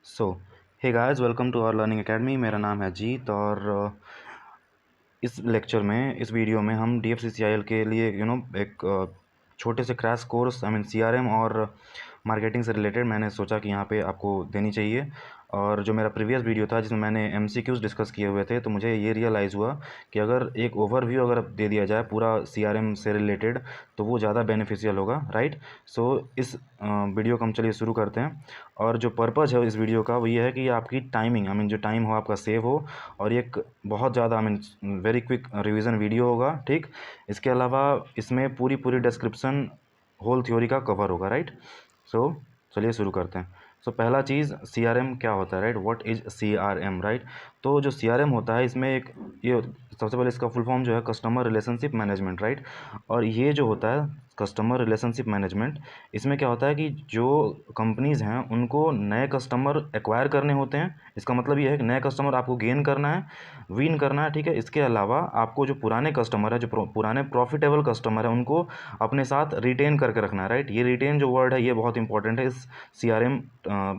So hey guys, welcome to our learning academy. मेरा नाम है जीत और इस लेक्चर में, इस वीडियो में हम DFCCIL के लिए एक छोटे से क्रैश कोर्स CRM और मार्केटिंग से रिलेटेड मैंने सोचा कि यहाँ पे आपको देनी चाहिए। और जो मेरा प्रीवियस वीडियो था जिसमें मैंने MCQs डिस्कस किए हुए थे, तो मुझे ये रियलाइज़ हुआ कि अगर एक ओवरव्यू अगर दे दिया जाए पूरा CRM से रिलेटेड तो वो ज़्यादा बेनिफिशियल होगा, राइट। सो इस वीडियो को हम चलिए शुरू करते हैं। और जो पर्पज़ है इस वीडियो का वो ये है कि आपकी टाइमिंग जो टाइम हो आपका सेव हो, और एक बहुत ज़्यादा वेरी क्विक रिवीजन वीडियो होगा, ठीक। इसके अलावा इसमें पूरी पूरी डिस्क्रिप्शन होल थ्योरी का कवर होगा, राइट। सो चलिए शुरू करते हैं। सो पहला चीज़ CRM क्या होता है, right. What is CRM, right. तो जो CRM होता है इसमें एक ये सबसे पहले इसका फुल फॉर्म जो है कस्टमर रिलेशनशिप मैनेजमेंट, राइट। और ये जो होता है कस्टमर रिलेशनशिप मैनेजमेंट, इसमें क्या होता है कि जो कंपनीज़ हैं उनको नए कस्टमर एक्वायर करने होते हैं। इसका मतलब ये है कि नए कस्टमर आपको गेन करना है, विन करना है, ठीक है। इसके अलावा आपको जो पुराने कस्टमर है, जो पुराने प्रॉफिटेबल कस्टमर है, उनको अपने साथ रिटेन करके रखना है, राइट। ये रिटेन जो वर्ड है ये बहुत इंपॉर्टेंट है इस CRM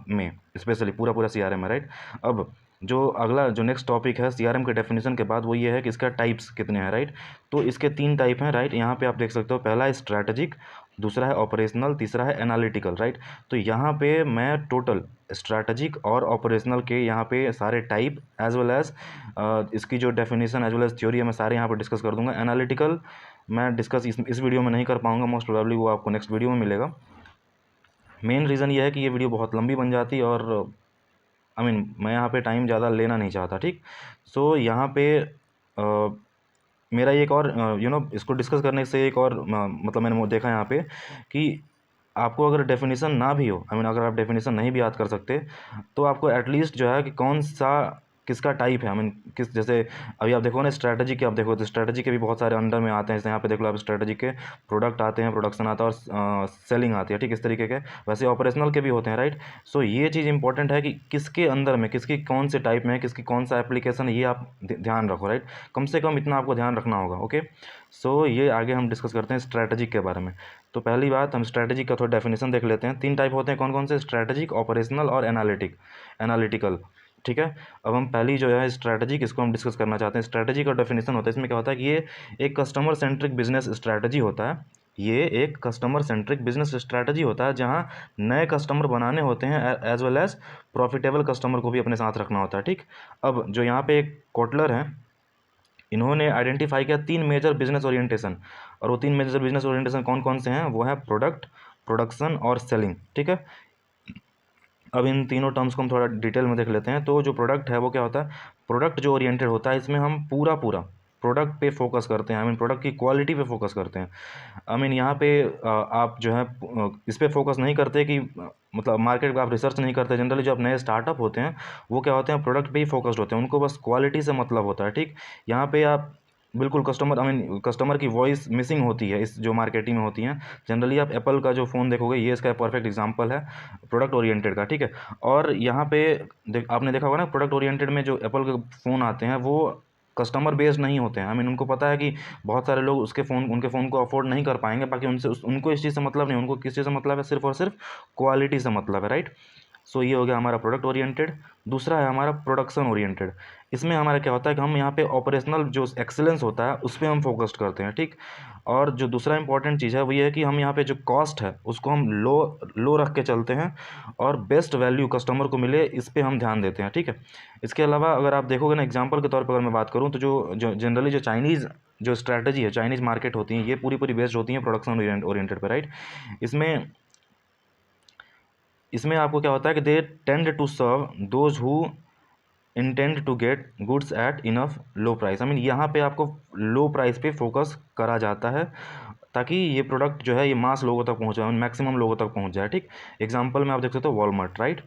में, स्पेशली पूरा पूरा CRM है, राइट। अब जो अगला जो नेक्स्ट टॉपिक है CRM के डेफिनेशन के बाद वो ये है कि इसका टाइप्स कितने हैं, राइट। तो इसके 3 टाइप हैं, राइट। यहाँ पे आप देख सकते हो, पहला है स्ट्रैटेजिक, दूसरा है ऑपरेशनल, तीसरा है एनालिटिकल, राइट। तो यहाँ पे मैं टोटल स्ट्रैटेजिक और ऑपरेशनल के यहाँ पे सारे टाइप एज वेल एज इसकी जो definition as well as theory है मैं सारे यहाँ पर डिस्कस कर दूंगा। एनालिटिकल मैं डिस्कस इस वीडियो में नहीं कर पाऊँगा, मोस्ट प्रोबेबली वो आपको नेक्स्ट वीडियो में मिलेगा। मेन रीज़न ये है कि ये वीडियो बहुत लंबी बन जाती और मैं यहाँ पे टाइम ज़्यादा लेना नहीं चाहता, ठीक। सो यहाँ पे मेरा एक और इसको डिस्कस करने से एक और मतलब मैंने देखा यहाँ पे कि आपको अगर डेफिनेशन ना भी हो, अगर आप डेफिनेशन नहीं भी याद कर सकते, तो आपको एटलीस्ट जो है कि कौन सा किसका टाइप है, किस, जैसे अभी आप देखो ना स्ट्रैटेजी के, आप देखो तो स्ट्रैटेजी के भी बहुत सारे अंडर में आते हैं। जैसे यहाँ पे देख लो आप, स्ट्रैटेजी के प्रोडक्ट आते हैं, प्रोडक्शन आता है और सेलिंग आती है, ठीक। इस तरीके के वैसे ऑपरेशनल के भी होते हैं, राइट। सो ये चीज़ इंपॉर्टेंट है कि किसके अंदर में किसकी कौन से टाइप में है, किसकी कौन सा एप्लीकेशन है, ये आप ध्यान रखो, राइट। कम से कम इतना आपको ध्यान रखना होगा, ओके। सो ये आगे हम डिस्कस करते हैं स्ट्रैटेजिक के बारे में। तो पहली बात, हम स्ट्रैटेजिक का थोड़ा डेफिनेशन देख लेते हैं। 3 टाइप होते हैं, कौन कौन से? स्ट्रैटेजिक, ऑपरेशनल और एनालिटिकल, ठीक है। अब हम पहली जो है स्ट्रैटेजिक, इसको हम डिस्कस करना चाहते हैं। स्ट्रैटेजी का डेफिनेशन होता है, इसमें क्या होता है कि ये एक कस्टमर सेंट्रिक बिजनेस स्ट्रैटेजी होता है। ये एक कस्टमर सेंट्रिक बिजनेस स्ट्रैटेजी होता है जहाँ नए कस्टमर बनाने होते हैं as well as profitable customer को भी अपने साथ रखना होता है, ठीक। अब जो यहाँ पे एक कोटलर हैं, इन्होंने आइडेंटिफाई किया 3 मेजर बिजनेस ओरिएंटेशन। और वो 3 मेजर बिजनेस ओरिएंटेशन कौन कौन से हैं? वो है प्रोडक्ट, प्रोडक्शन और सेलिंग, ठीक है। अब इन तीनों टर्म्स को हम थोड़ा डिटेल में देख लेते हैं। तो जो प्रोडक्ट है वो क्या होता है? प्रोडक्ट जो ओरिएंटेड होता है, इसमें हम पूरा पूरा प्रोडक्ट पे फोकस करते हैं, प्रोडक्ट की क्वालिटी पे फोकस करते हैं। यहाँ पे आप जो है इस पे फोकस नहीं करते कि मतलब मार्केट का आप रिसर्च नहीं करते। जनरली जो आप नए स्टार्टअप होते हैं वो क्या होते हैं, प्रोडक्ट पे ही फोकस्ड होते हैं, उनको बस क्वालिटी से मतलब होता है, ठीक। यहाँ पे आप बिल्कुल कस्टमर की वॉइस मिसिंग होती है इस जो मार्केटिंग में होती हैं। जनरली आप एप्पल का जो फ़ोन देखोगे, ये इसका परफेक्ट एग्जांपल है प्रोडक्ट ओरिएंटेड का, ठीक है। और यहाँ पे आपने देखा होगा ना, प्रोडक्ट ओरिएंटेड में जो एप्पल के फ़ोन आते हैं वो कस्टमर बेस्ड नहीं होते हैं। उनको पता है कि बहुत सारे लोग उनके फ़ोन को अफोर्ड नहीं कर पाएंगे, बाकी उनको इस चीज़ से मतलब नहीं, उनको किस चीज़ से मतलब है? सिर्फ और सिर्फ क्वालिटी से मतलब है, राइट। सो ये हो गया हमारा प्रोडक्ट ओरिएंटेड। दूसरा है हमारा प्रोडक्शन ओरिएंटेड। इसमें हमारा क्या होता है कि हम यहाँ पे ऑपरेशनल जो एक्सीलेंस होता है उस पर हम फोकस्ड करते हैं, ठीक। और जो दूसरा इंपॉर्टेंट चीज़ है वो ये है कि हम यहाँ पे जो कॉस्ट है उसको हम लो लो रख के चलते हैं, और बेस्ट वैल्यू कस्टमर को मिले इस पर हम ध्यान देते हैं, ठीक है। इसके अलावा अगर आप देखोगे ना, एग्जाम्पल के तौर पर अगर मैं बात करूँ, तो जो जनरली जो चाइनीज़ जो स्ट्रैटेजी है, चाइनीज़ मार्केट होती है, ये पूरी पूरी बेस्ड होती है प्रोडक्शन ओरिएंटेड पर, राइट। इसमें इसमें आपको क्या होता है कि they tend to serve those who intend to get goods at enough low price. यहाँ पे आपको लो प्राइस पे फोकस करा जाता है ताकि ये प्रोडक्ट जो है ये मास लोगों तक पहुँच जाए, मैक्सिमम लोगों तक पहुँच जाए, ठीक। एग्जांपल में आप देख सकते हो वॉलमार्ट, राइट।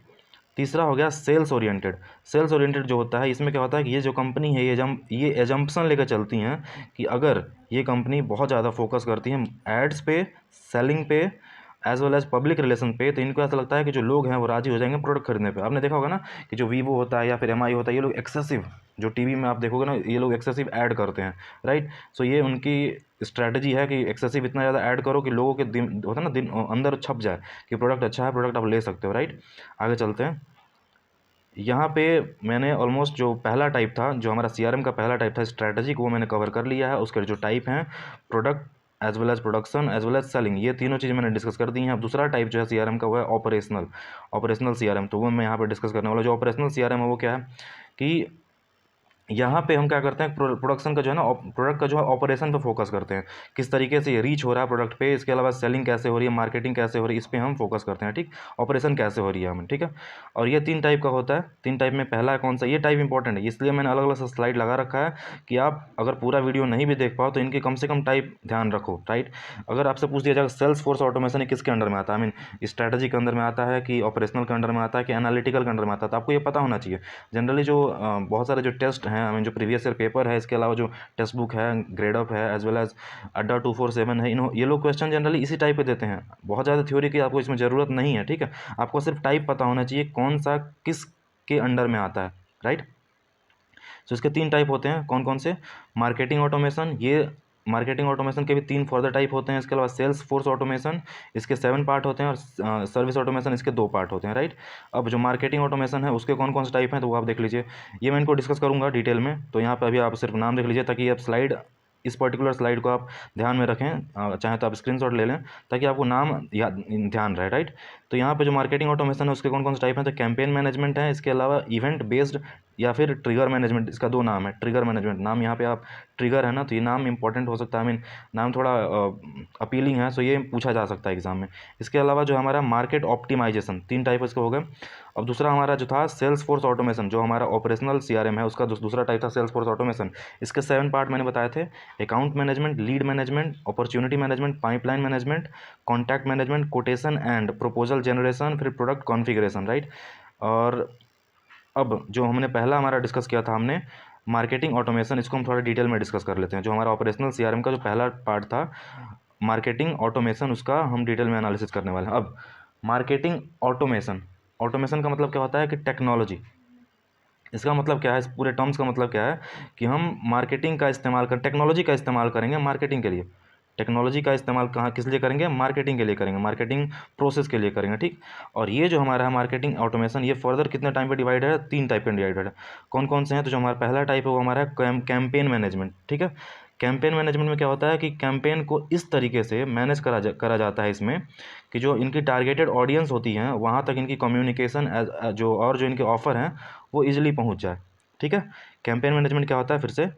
तीसरा हो गया सेल्स ओरिएंटेड। सेल्स ओरिएंटेड जो होता है, इसमें क्या होता है कि ये जो कंपनी है ये एजम्पशन लेकर चलती हैं कि अगर ये कंपनी बहुत ज़्यादा फोकस करती है एड्स पे, सेलिंग पे, as well as public relation पे, तो इनको ऐसा लगता है कि जो लोग हैं वो राजी हो जाएंगे प्रोडक्ट खरीदने पे। आपने देखा होगा ना कि जो वीवो होता है या फिर MI होता है, ये लोग एक्सेसिव, जो टीवी में आप देखोगे ना, ये लोग एक्सेसिव ऐड करते हैं, राइट। सो ये उनकी स्ट्रैटेजी है कि एक्सेसिव इतना ज़्यादा ऐड करो कि लोगों के दिन होता है ना, दिन अंदर छप जाए कि प्रोडक्ट अच्छा है, प्रोडक्ट आप ले सकते हो, राइट। आगे चलते हैं। यहाँ पे मैंने ऑलमोस्ट जो पहला टाइप था, जो हमारा सीआरएम का पहला टाइप था स्ट्रैटेजिक, वो मैंने कवर कर लिया है। उसके जो टाइप हैं product as well as production as well as selling, ये तीनों चीज़ें मैंने डिस्कस कर दी हैं। अब दूसरा टाइप जो है सीआरएम का वो है ऑपरेशनल सीआरएम, तो वो मैं यहाँ पे डिस्कस करने वाला। जो ऑपरेशनल सीआरएम है वो क्या है कि यहाँ पे हम क्या करते हैं, प्रोडक्शन का जो है ना, प्रोडक्ट का जो है ऑपरेशन पे फोकस करते हैं, किस तरीके से ये रीच हो रहा है प्रोडक्ट पे, इसके अलावा सेलिंग कैसे हो रही है, मार्केटिंग कैसे हो रही है, इस पे हम फोकस करते हैं, ठीक। ऑपरेशन कैसे हो रही है हमें, ठीक है। और ये 3 टाइप का होता है। 3 टाइप में पहला है कौन सा, ये टाइप इंपॉर्टेंट है, इसलिए मैंने अलग अलग स्लाइड लगा रखा है कि आप अगर पूरा वीडियो नहीं भी देख पाओ तो इनके कम से कम टाइप ध्यान रखो, राइट। अगर आपसे पूछ दिया जाएगा सेल्स फोर्स ऑटोमेशन किसके अंडर में आता है, आई मीन स्ट्रैटेजी के अंदर में आता है कि ऑपरेशनल के अंडर में आता है कि एनालिटिकल के अंडर में आता है, तो आपको ये पता होना चाहिए। जनरली जो बहुत सारे जो टेस्ट हैं, आई मीन जो प्रीवियस ईयर पेपर है, इसके अलावा जो टेक्स्ट बुक है, ग्रेड अप है, एज वेल एज अड्डा 247 है, ये लोग क्वेश्चन जनरली इसी टाइप पे देते हैं। बहुत ज़्यादा थ्योरी की आपको इसमें ज़रूरत नहीं है, ठीक है। आपको सिर्फ टाइप पता होना चाहिए कौन सा किस के अंडर में आता है, राइट। तो इसके 3 टाइप होते हैं, कौन कौन से, मार्केटिंग ऑटोमेशन, ये मार्केटिंग ऑटोमेशन के भी 3 फर्दर टाइप होते हैं। इसके अलावा सेल्स फोर्स ऑटोमेशन, इसके 7 पार्ट होते हैं, और सर्विस ऑटोमेशन इसके 2 पार्ट होते हैं, राइट। अब जो मार्केटिंग ऑटोमेशन है उसके कौन कौन से टाइप हैं तो वो आप देख लीजिए, ये मैं इनको डिस्कस करूँगा डिटेल में। तो यहाँ पर अभी आप सिर्फ नाम देख लीजिए, ताकि आप स्लाइड, इस पर्टिकुलर स्लाइड को आप ध्यान में रखें, चाहे तो आप स्क्रीनशॉट ले लें ताकि आपको नाम याद ध्यान रहे, राइट। तो यहाँ पे जो मार्केटिंग ऑटोमेशन है उसके कौन कौन से टाइप हैं, तो कैंपेन मैनेजमेंट है, इसके अलावा इवेंट बेस्ड या फिर ट्रिगर मैनेजमेंट, इसका 2 नाम है। ट्रिगर मैनेजमेंट नाम, यहाँ पे आप ट्रिगर है ना, तो ये नाम इंपॉर्टेंट हो सकता है, आई मीन नाम थोड़ा अपीलिंग है, सो ये पूछा जा सकता है एग्जाम में। इसके अलावा जो हमारा मार्केट ऑप्टिमाइजेशन, 3 टाइप इसके हो गए। अब दूसरा हमारा जो था सेल्स फोर्स ऑटोमेशन, जो हमारा ऑपरेशनल सीआरएम है उसका दूसरा टाइप था सेल्स फोर्स ऑटोमेशन। इसके 7 पार्ट मैंने बताए थे, account management, lead management, opportunity management, pipeline management, contact management, quotation and proposal generation, फिर प्रोडक्ट कॉन्फ़िगरेशन, राइट। और अब जो हमने पहला हमारा डिस्कस किया था हमने मार्केटिंग ऑटोमेशन, इसको हम थोड़ा डिटेल में डिस्कस कर लेते हैं। जो हमारा ऑपरेशनल सीआरएम का जो पहला पार्ट था मार्केटिंग ऑटोमेशन, उसका हम डिटेल में एनालिसिस करने वाले हैं। अब मार्केटिंग ऑटोमेशन, ऑटोमेशन का मतलब क्या होता है कि टेक्नोलॉजी, इसका मतलब क्या है, इस पूरे टर्म्स का मतलब क्या है कि हम मार्केटिंग का इस्तेमाल कर, टेक्नोलॉजी का इस्तेमाल करेंगे मार्केटिंग के लिए। टेक्नोलॉजी का इस्तेमाल कहाँ किस लिए करेंगे, मार्केटिंग के लिए करेंगे, मार्केटिंग प्रोसेस के लिए करेंगे, ठीक। और ये जो हमारा है मार्केटिंग ऑटोमेशन, ये फर्दर कितने टाइम पे डिवाइडेड है, 3 टाइप पे डिवाइडेड है। कौन कौन से हैं, तो जो हमारा पहला टाइप है वो हमारा है कैंपेन मैनेजमेंट, ठीक है। कैंपेन मैनेजमेंट में क्या होता है कि कैंपेन को इस तरीके से मैनेज करा जाता है इसमें कि जो इनकी टारगेटेड ऑडियंस होती हैं वहाँ तक इनकी कम्युनिकेशन जो और जो इनके ऑफ़र हैं वो ईजिली पहुँच जाए, ठीक है। कैंपेन मैनेजमेंट क्या होता है, फिर से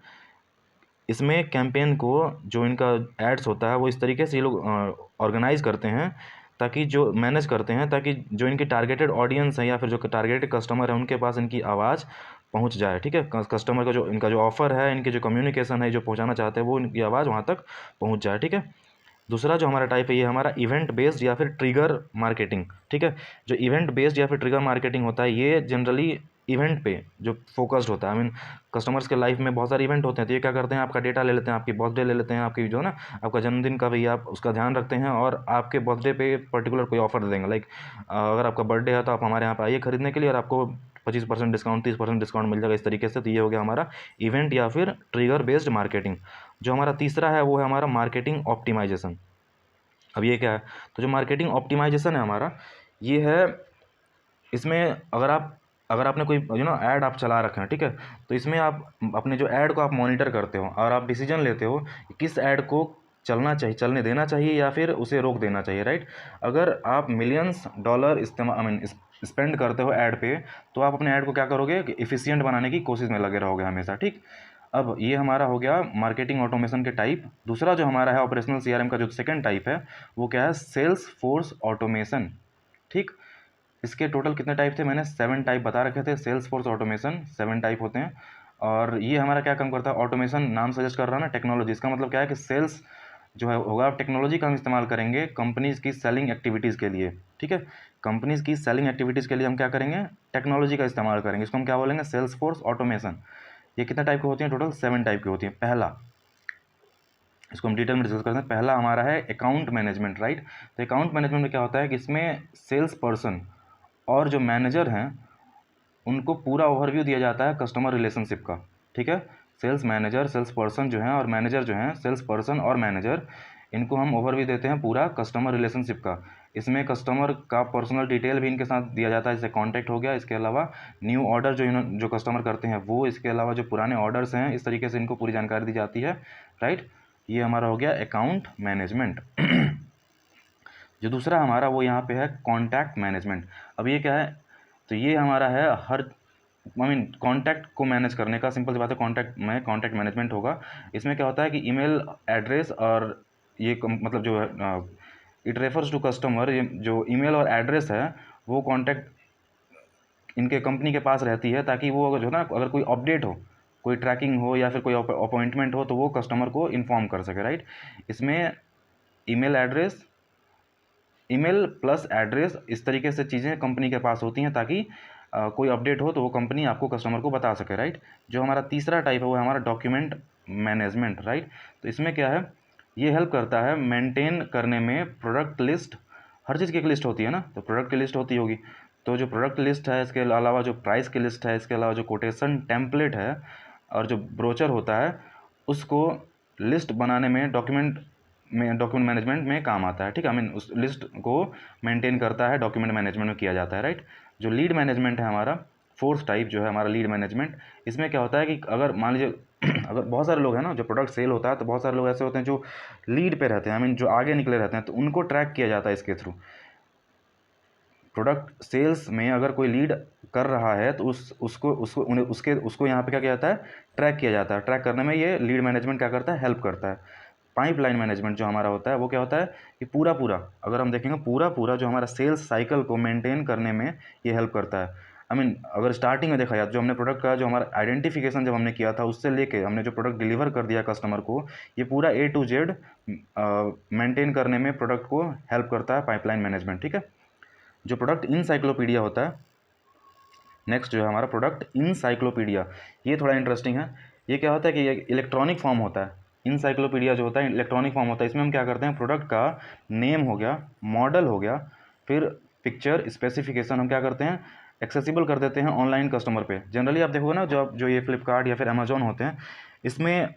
इसमें कैंपेन को जो इनका एड्स होता है वो इस तरीके से ये लोग ऑर्गेनाइज़ करते हैं, ताकि जो मैनेज करते हैं ताकि जो इनकी टारगेटेड ऑडियंस है या फिर जो टारगेटेड कस्टमर है उनके पास इनकी आवाज़ पहुंच जाए, ठीक है। कस्टमर का जो इनका जो ऑफ़र है, इनके जो कम्युनिकेशन है, जो पहुंचाना चाहते हैं वो इनकी आवाज़ वहां तक पहुंच जाए, ठीक है। दूसरा जो हमारा टाइप है ये हमारा इवेंट बेस्ड या फिर ट्रिगर मार्केटिंग, ठीक है। जो इवेंट बेस्ड या फिर ट्रिगर मार्केटिंग होता है ये जनरली इवेंट पे जो फोकस्ड होता है, आई मीन कस्टमर्स के लाइफ में बहुत सारे इवेंट होते हैं, तो ये क्या करते हैं, आपका डेटा ले लेते हैं, आपकी बर्थडे ले लेते हैं, आपकी जो है ना आपका जन्मदिन का भी आप उसका ध्यान रखते हैं और आपके बर्थडे पे पर्टिकुलर कोई ऑफर दे देंगे, लाइक अगर आपका बर्थडे है तो आप हमारे यहाँ पे आइए खरीदने के लिए और आपको 25% डिस्काउंट, 30% डिस्काउंट मिल जाएगा, इस तरीके से। तो ये हो गया हमारा इवेंट या फिर ट्रिगर बेस्ड मार्केटिंग। जो हमारा तीसरा है वो है हमारा मार्केटिंग ऑप्टिमाइजेशन। अब ये क्या है, तो जो मार्केटिंग ऑप्टिमाइजेशन है हमारा ये है, इसमें अगर आपने कोई ऐड आप चला रखे हैं, ठीक है, तो इसमें आप अपने जो ऐड को आप मॉनिटर करते हो और आप डिसीजन लेते हो कि किस ऐड को चलना चाहिए, चलने देना चाहिए या फिर उसे रोक देना चाहिए, राइट। अगर आप मिलियंस डॉलर इस्तेमाल आई मीन स्पेंड करते हो ऐड पे, तो आप अपने ऐड को क्या करोगे कि एफिशिएंट बनाने की कोशिश में लगे रहोगे हमेशा, ठीक। अब ये हमारा हो गया मार्केटिंग ऑटोमेशन के टाइप। दूसरा जो हमारा है ऑपरेशनल सीआरएम का जो सेकंड टाइप है वो क्या है, सेल्स फोर्स ऑटोमेशन, ठीक। इसके टोटल कितने टाइप थे, मैंने 7 टाइप बता रखे थे। सेल्स फोर्स ऑटोमेशन 7 टाइप होते हैं। और ये हमारा क्या काम करता है, ऑटोमेशन नाम सजेस्ट कर रहा है ना, टेक्नोलॉजी, इसका मतलब क्या है कि सेल्स जो है होगा टेक्नोलॉजी का हम इस्तेमाल करेंगे कंपनीज़ की सेलिंग एक्टिविटीज़ के लिए, ठीक है। कंपनीज़ की सेलिंग एक्टिविटीज़ के लिए हम क्या करेंगे, टेक्नोलॉजी का इस्तेमाल करेंगे, इसको हम क्या बोलेंगे, सेल्स फोर्स ऑटोमेशन। ये कितने टाइप की होती हैं, टोटल 7 टाइप की होती हैं। पहला, इसको हम डिटेल में डिस्कस करते हैं। पहला हमारा है अकाउंट मैनेजमेंट, राइट। तो अकाउंट मैनेजमेंट में क्या होता है कि इसमें सेल्स पर्सन और जो मैनेजर हैं उनको पूरा ओवरव्यू दिया जाता है कस्टमर रिलेशनशिप का, ठीक है। सेल्स मैनेजर, सेल्स पर्सन जो हैं और मैनेजर जो हैं, सेल्स पर्सन और मैनेजर, इनको हम ओवरव्यू देते हैं पूरा कस्टमर रिलेशनशिप का। इसमें कस्टमर का पर्सनल डिटेल भी इनके साथ दिया जाता है, जैसे कॉन्टैक्ट हो गया। इसके अलावा न्यू ऑर्डर जो कस्टमर करते हैं वो, इसके अलावा जो पुराने ऑर्डर्स हैं, इस तरीके से इनको पूरी जानकारी दी जाती है, राइट। ये हमारा हो गया अकाउंट मैनेजमेंट। जो दूसरा हमारा वो यहाँ पे है कॉन्टैक्ट मैनेजमेंट। अब ये क्या है, तो ये हमारा है कॉन्टैक्ट को मैनेज करने का, सिंपल सी बात है, कॉन्टैक्ट मैनेजमेंट होगा। इसमें क्या होता है कि ईमेल एड्रेस और ये मतलब जो है इट रेफर्स टू कस्टमर, ये जो ईमेल और एड्रेस है वो कॉन्टैक्ट इनके कंपनी के पास रहती है, ताकि वो अगर जो है ना, अगर कोई अपडेट हो, कोई ट्रैकिंग हो या फिर कोई अपॉइंटमेंट हो, तो वो कस्टमर को इन्फॉर्म कर सके, राइट। इसमें ईमेल प्लस एड्रेस, इस तरीके से चीज़ें कंपनी के पास होती हैं, ताकि कोई अपडेट हो तो वो कंपनी आपको कस्टमर को बता सके, राइट। जो हमारा तीसरा टाइप है वो है हमारा डॉक्यूमेंट मैनेजमेंट, राइट। तो इसमें क्या है, ये हेल्प करता है मेंटेन करने में प्रोडक्ट लिस्ट। हर चीज़ की एक लिस्ट होती है ना, तो प्रोडक्ट की लिस्ट होती होगी, तो जो प्रोडक्ट लिस्ट है, इसके अलावा जो प्राइस की लिस्ट है, इसके अलावा जो कोटेशन टेम्पलेट है और जो ब्रोचर होता है, उसको लिस्ट बनाने में डॉक्यूमेंट मैनेजमेंट में काम आता है, ठीक है। उस लिस्ट को मेंटेन करता है, डॉक्यूमेंट मैनेजमेंट में किया जाता है, राइट। जो लीड मैनेजमेंट है हमारा, फोर्थ टाइप जो है हमारा लीड मैनेजमेंट, इसमें क्या होता है कि अगर मान लीजिए अगर बहुत सारे लोग हैं ना, जो प्रोडक्ट सेल होता है, तो बहुत सारे लोग ऐसे होते हैं जो लीड पे रहते हैं, जो आगे निकले रहते हैं, तो उनको ट्रैक किया जाता है इसके थ्रू। प्रोडक्ट सेल्स में अगर कोई लीड कर रहा है तो उसको यहाँ पे क्या किया जाता है, ट्रैक किया जाता है। ट्रैक करने में ये लीड मैनेजमेंट क्या करता है, हेल्प करता है। पाइपलाइन मैनेजमेंट जो हमारा होता है वो क्या होता है कि पूरा अगर हम देखेंगे पूरा जो हमारा सेल्स साइकिल को मेंटेन करने में ये हेल्प करता है। अगर स्टार्टिंग में देखा जाए, जो हमने प्रोडक्ट का जो हमारा आइडेंटिफिकेशन जब हमने किया था, उससे लेके हमने जो प्रोडक्ट डिलीवर कर दिया कस्टमर को, ये पूरा A to Z मेंटेन करने में प्रोडक्ट को हेल्प करता है पाइपलाइन मैनेजमेंट, ठीक है। जो प्रोडक्ट इनसाइक्लोपीडिया होता है, नेक्स्ट जो है हमारा प्रोडक्ट इनसाइक्लोपीडिया, ये थोड़ा इंटरेस्टिंग है। ये क्या होता है कि ये इलेक्ट्रॉनिक फॉर्म होता है। इनसाइक्लोपीडिया जो होता है इलेक्ट्रॉनिक फॉर्म होता है। इसमें हम क्या करते हैं, प्रोडक्ट का नेम हो गया, मॉडल हो गया, फिर पिक्चर स्पेसिफिकेशन हम क्या करते हैं, एक्सेसिबल कर देते हैं ऑनलाइन कस्टमर पे। जनरली आप देखोगे ना, जो ये फ्लिपकार्ट या फिर अमेजोन होते हैं, इसमें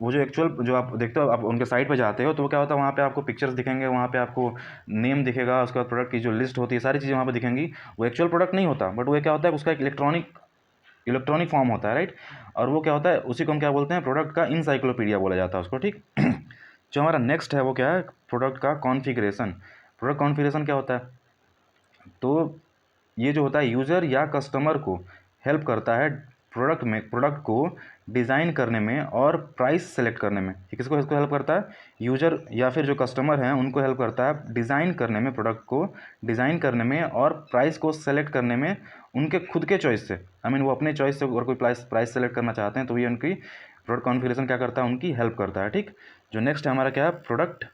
वो जो एक्चुअल जो आप देखते हो, आप उनके साइट पे जाते हो, तो वो क्या होता है, वहाँ पे आपको पिक्चर्स दिखेंगे, वहाँ पे आपको नेम दिखेगा, उसके बाद प्रोडक्ट की जो लिस्ट होती है, सारी चीज़ें वहाँ पे दिखेंगी। वो एक्चुअल प्रोडक्ट नहीं होता, बट वो क्या होता है, उसका एक इलेक्ट्रॉनिक फॉर्म होता है, राइट। और वो क्या होता है, उसी को हम क्या बोलते हैं, प्रोडक्ट का इनसाइक्लोपीडिया बोला जाता है उसको, ठीक। जो हमारा नेक्स्ट है वो क्या है, प्रोडक्ट का कॉन्फ़िगरेशन। प्रोडक्ट कॉन्फ़िगरेशन क्या होता है, तो ये जो होता है यूज़र या कस्टमर को हेल्प करता है प्रोडक्ट को डिज़ाइन करने में और प्राइस सेलेक्ट करने में। ये किसको हेल्प करता है, यूज़र या फिर जो कस्टमर हैं उनको हेल्प करता है डिज़ाइन करने में, प्रोडक्ट को डिज़ाइन करने में और प्राइस को सेलेक्ट करने में, उनके खुद के चॉइस से। वो अपने चॉइस से अगर कोई प्राइस सेलेक्ट करना चाहते हैं, तो ये उनकी प्रोडक्ट कॉन्फ़िगरेशन क्या करता है, उनकी हेल्प करता है, ठीक। जो नेक्स्ट है हमारा क्या है, प्रोडक्ट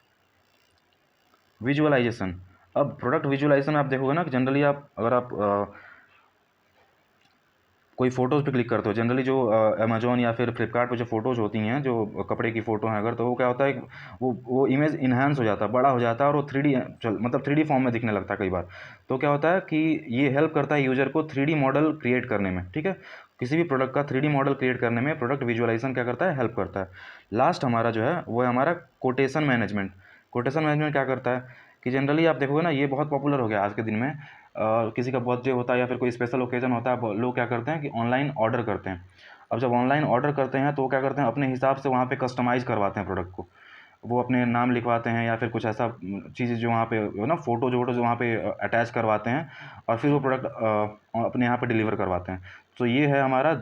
विजुअलाइजेशन। अब प्रोडक्ट विजुअलाइजेशन आप देखोगे ना कि जनरली अगर आप कोई फ़ोटोज़ पे क्लिक करते हो, जनरली जो अमेजोन या फिर फ्लिपकार्ट पे जो फ़ोटोज़ होती हैं, जो कपड़े की फ़ोटो हैं अगर, तो वो क्या होता है, वो इमेज इन्हांस हो जाता है, बड़ा हो जाता है, और वो 3D मतलब 3D फॉर्म में दिखने लगता है कई बार। तो क्या होता है कि ये हेल्प करता है यूज़र को 3D मॉडल क्रिएट करने में, ठीक है। किसी भी प्रोडक्ट का 3D मॉडल क्रिएट करने में प्रोडक्ट विजुअलाइजेशन क्या करता है, हेल्प करता है। लास्ट हमारा जो है वो है हमारा कोटेशन मैनेजमेंट। कोटेशन मैनेजमेंट क्या करता है कि जनरली आप देखोगे ना, ये बहुत पॉपुलर हो गया आज के दिन में। किसी का बर्थडे होता है या फिर कोई स्पेशल ओकेज़न होता है, लोग क्या करते हैं कि ऑनलाइन ऑर्डर करते हैं। अब जब ऑनलाइन ऑर्डर करते हैं तो वो क्या करते हैं, अपने हिसाब से वहाँ पे कस्टमाइज़ करवाते हैं प्रोडक्ट को। वो अपने नाम लिखवाते हैं या फिर कुछ ऐसा चीज़ जो वहाँ पे ना, फ़ोटो जो वहाँ पे अटैच करवाते हैं, और फिर वो प्रोडक्ट अपने यहाँ पे डिलीवर करवाते हैं। तो ये है हमारा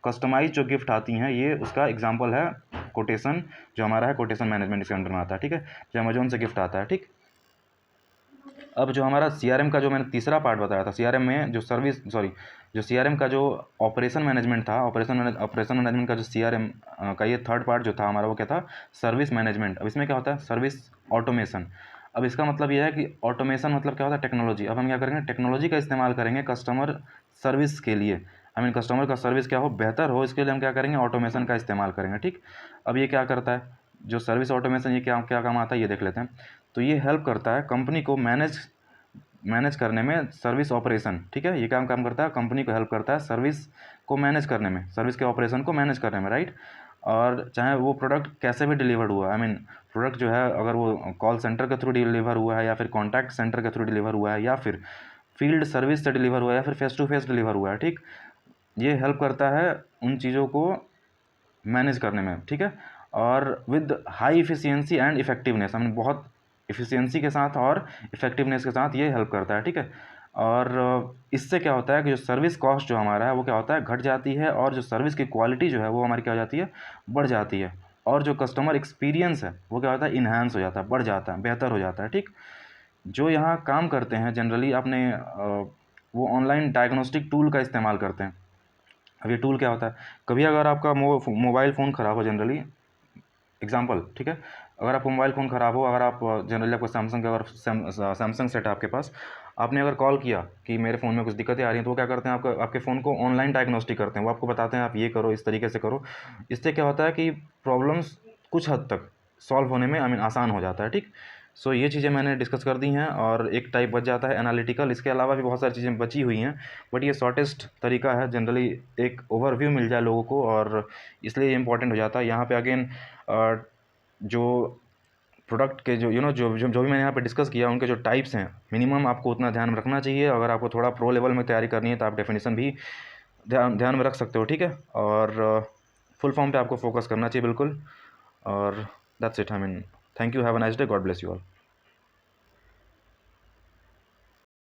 कस्टमाइज़ जो गिफ्ट आती हैं, ये उसका एग्जांपल है कोटेशन, जो हमारा है कोटेशन मैनेजमेंट इसके अंडर में आता है, ठीक है। जो अमेजोन से गिफ्ट आता है, ठीक। अब जो हमारा CRM का जो मैंने तीसरा पार्ट बताया था, CRM में जो CRM का जो ऑपरेशन मैनेजमेंट था, ऑपरेशन मैनेजमेंट का जो CRM का ये थर्ड पार्ट जो था हमारा, वो क्या था, सर्विस मैनेजमेंट। अब इसमें क्या होता है, सर्विस ऑटोमेशन। अब इसका मतलब ये है कि ऑटोमेशन मतलब क्या होता है, टेक्नोलॉजी। अब हम क्या करेंगे, टेक्नोलॉजी का इस्तेमाल करेंगे कस्टमर सर्विस के लिए। कस्टमर का सर्विस क्या हो, बेहतर हो, इसके लिए हम क्या करेंगे, ऑटोमेशन का इस्तेमाल करेंगे, ठीक। अब ये क्या करता है, जो सर्विस ऑटोमेशन, ये क्या क्या काम आता है, ये देख लेते हैं। तो ये हेल्प करता है कंपनी को मैनेज करने में सर्विस ऑपरेशन, ठीक है। ये काम करता है, कंपनी को हेल्प करता है सर्विस को मैनेज करने में, सर्विस के ऑपरेशन को मैनेज करने में, राइट। और चाहे वो प्रोडक्ट कैसे भी डिलीवर्ड हुआ, आई मीन प्रोडक्ट जो है अगर वो कॉल सेंटर के थ्रू डिलीवर हुआ है या फिर कॉन्टैक्ट सेंटर के थ्रू डिलीवर हुआ है या फिर फील्ड सर्विस से डिलीवर हुआ है या फिर फेस टू फेस डिलीवर हुआ है, ठीक, ये हेल्प करता है उन चीज़ों को मैनेज करने में, ठीक है। और with high efficiency and effectiveness, I mean बहुत इफ़िशियंसी के साथ और इफ़ेक्टिवनेस के साथ ये हेल्प करता है, ठीक है। और इससे क्या होता है कि जो सर्विस कॉस्ट जो हमारा है वो क्या होता है, घट जाती है, और जो सर्विस की क्वालिटी जो है वो हमारी क्या हो जाती है, बढ़ जाती है। और जो कस्टमर एक्सपीरियंस है वो क्या होता है, इन्हांस हो जाता है, बढ़ जाता है, बेहतर हो जाता है, ठीक। जो यहाँ काम करते हैं जनरली अपने वो ऑनलाइन डायग्नोस्टिक टूल का इस्तेमाल करते हैं। अब ये टूल क्या होता है, कभी अगर आपका मोबाइल फ़ोन ख़राब हो जनरली, एग्जांपल, ठीक है, अगर आपका मोबाइल फ़ोन ख़राब हो, अगर आप जनरली आपको सैमसंग का, अगर सैमसंग सेट है आपके पास, आपने अगर कॉल किया कि मेरे फ़ोन में कुछ दिक्कतें आ रही हैं, तो वो क्या करते हैं, आपके फ़ोन को ऑनलाइन डायग्नोस्टिक करते हैं। वो आपको बताते हैं आप ये करो, इस तरीके से करो। इससे क्या होता है कि प्रॉब्लम्स कुछ हद तक सॉल्व होने में, आई मीन, आसान हो जाता है, ठीक। सो ये चीज़ें मैंने डिस्कस कर दी हैं, और एक टाइप बच जाता है एनालिटिकल। इसके अलावा भी बहुत सारी चीज़ें बची हुई हैं, बट ये शॉर्टेस्ट तरीका है, जनरली एक ओवरव्यू मिल जाए लोगों को, और इसलिए ये इंपॉर्टेंट हो जाता है। यहाँ पे अगेन जो प्रोडक्ट के जो जो भी मैंने यहाँ पे डिस्कस किया, उनके जो टाइप्स हैं, मिनिमम आपको उतना ध्यान में रखना चाहिए। अगर आपको थोड़ा प्रो लेवल में तैयारी करनी है तो आप डेफिनेशन भी ध्यान में रख सकते हो, ठीक है। और फुल फॉर्म पे आपको फोकस करना चाहिए बिल्कुल। और that's it, I mean, thank you, have a nice day, God bless you all.